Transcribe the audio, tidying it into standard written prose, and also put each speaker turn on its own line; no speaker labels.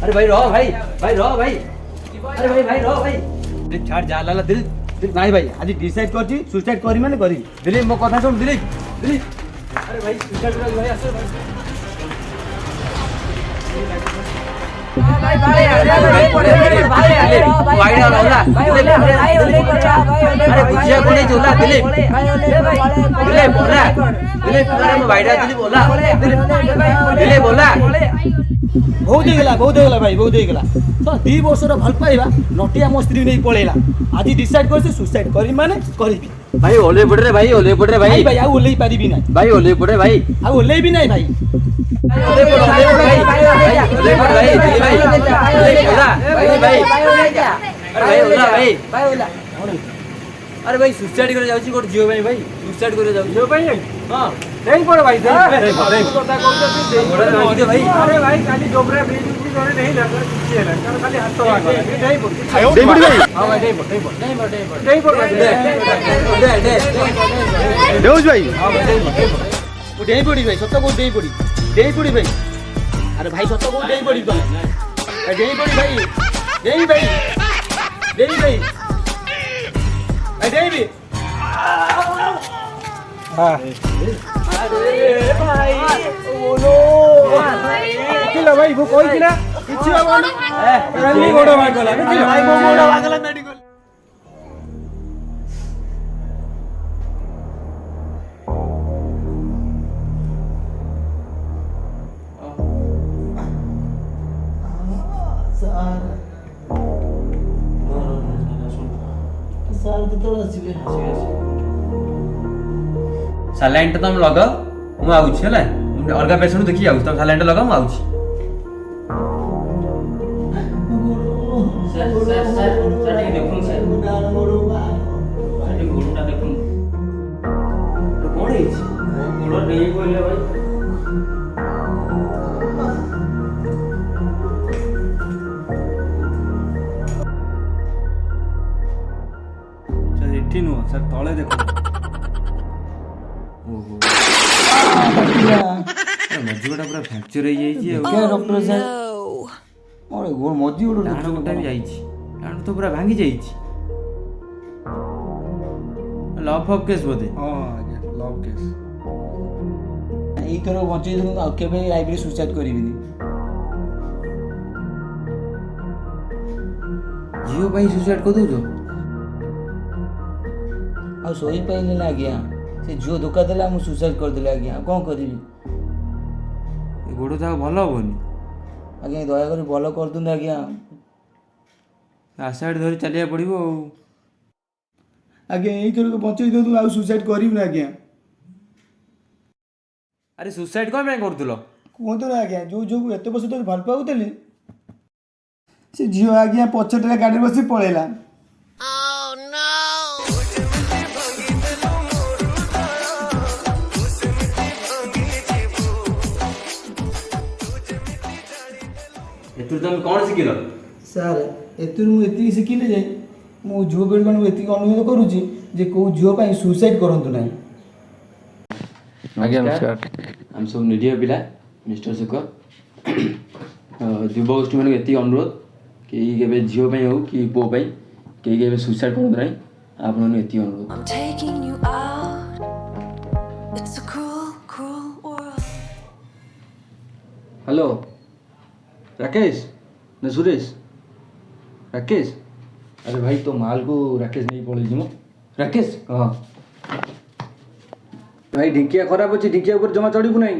अरे भाई रहो भाई, भाई रहो भाई, अरे भाई भाई रहो भाई, दिलीप छाड़ जा लाला दिलीप नहीं भाई आज डिसाइड करछि सुसाइड करी माने करी दिलीप मो कथा सुन दिलीप दिलीप अरे भाई सुसाइड कर भाई आसो भाई भाई वाइडा होला अरे बुझिया को नहीं होला दिलीप दिलीप बोला दिलीप अरे वाइडा दिलीप बोला दिलीप बोला
बहुत ହେଇଗଲା ଭାଇ ବହୁତ ହେଇଗଲା ତ 2 ବର୍ଷର ଭଲ ପାଇବା ନଟିଆ ମୋ ସ୍ତ୍ରୀ ନେଇ ପଳେଇଲା ଆଜି ଡିସାଇଡ୍ କରିଛି ସୁସାଇଡ୍ କରି ମାନେ କରିବି
भाई ओले पड़ रे भाई ओले पड़ रे भाई
ଭାଇ ଆଉ ଓଲେଇ ପାରିବି ନାହିଁ
भाई ओले पड़ रे भाई
ଆଉ ଓଲେଇ ବି ନାହିଁ ଭାଇ
ओले पड़ भाई ओले पड़ भाई भाई ओले ओला भाई भाई अरे भाई ओला भाई भाई ओला अरे भाई सुसाइड करे जाउची कोट जियो भाई भाई सुसाइड करे जाउची जियो भाई हां नहीं पड़ भाई नहीं कथा कहउछ से भाई अरे भाई खाली जोबरा ब्रिज जोरे नहीं लग किछि है ना खाली हाथ तो आगे नहीं पड़
ଦେଇ ପଡି ଭାଇ
हां भाई नहीं पड़ नहीं पड़ दे
ଦେଉଛ ଭାଇ
हां भाई नहीं पड़
ମୁଁ ଦେଇ ପଡି ଭାଇ ସତ କୋଉ ଦେଇ ପଡି ଭାଇ ଆରେ ଭାଇ ସତ କୋଉ ଦେଇ ପଡି ତମେ ଦେଇ ପଡି ଭାଇ ଦେଇ ଭାଇ ଭାଇ ଦେଇ हां अरे भाई बोलो किला भाई वो कोई किला किछि बाबा रंगी गोडो भागला किला भाई वो गोडो भागला मेडिकल सार केतला आसीबे
सलाइन तुम लगाओ मु आउछ हला अलगा पेशेंट देखि आउछ तुम सलाइन लगाओ मु आउछ सर ठीक देखुन सर गोडटा देखुन कोन हिच गोड नहीं कोइले भाई
सर एठी नो सर तळे देखो
मझीगोटा पूरा फ्रैक्चर हो जाइए
क्या डॉक्टर साहब मोर गोड़ मझी गोड़
डाण गोटा भी जाइए डाण तो पूरा भांगी जाइए लव ऑफ केस बोधे
हां आज्ञा लव केस एई थरो बंचै दिनु आ केबे लाइफ रे सुसाइड करिबिनी
जियो भाई सुसाइड कर दो
आ सोई पाइले ना आज्ञा से जो धोखा देला मु सुसाइड कर देला आज्ञा कोन करिबी
ए गोड़ था भलो होनी
आज्ञा दया कर भलो कर दुन आज्ञा
आसाइड धरी चलिया पड़िबो
आज्ञा एई थरो बंचै दिनु आ सुसाइड करिब ना आज्ञा
अरे सुसाइड कोन में करथुलो
कोन तो आज्ञा जो जो एते बस तो भल पाउतले से जियो आज्ञा पछटे गाड़ी बसी पळेला
एतु तुम कोन सिकिलो
सर एतुर मु एति सिकिले जे मु जुओ बेल मानु एति अनुरोध करूची जे को जुओ पाई सुसाइड करंतु नाही
आज्ञा नमस्कार हम सब निडिया पिला मिस्टर शेखर युवगोष्ठी मानक एति अनुरोध कि केबे झियो पई हो कि पो पई कि केबे सुसाइड करंतु नाही आपन एति अनुरोध
I'm taking you out. It's a cruel, cruel world.
Hello Rakesh न सुरेश राकेश अरे भाई तो माल को राकेश नहीं पड़े जी राकेश हाँ भाई ढिंकिया खराब अच्छे ढिंकिया ऊपर जमा चढ़ू नहीं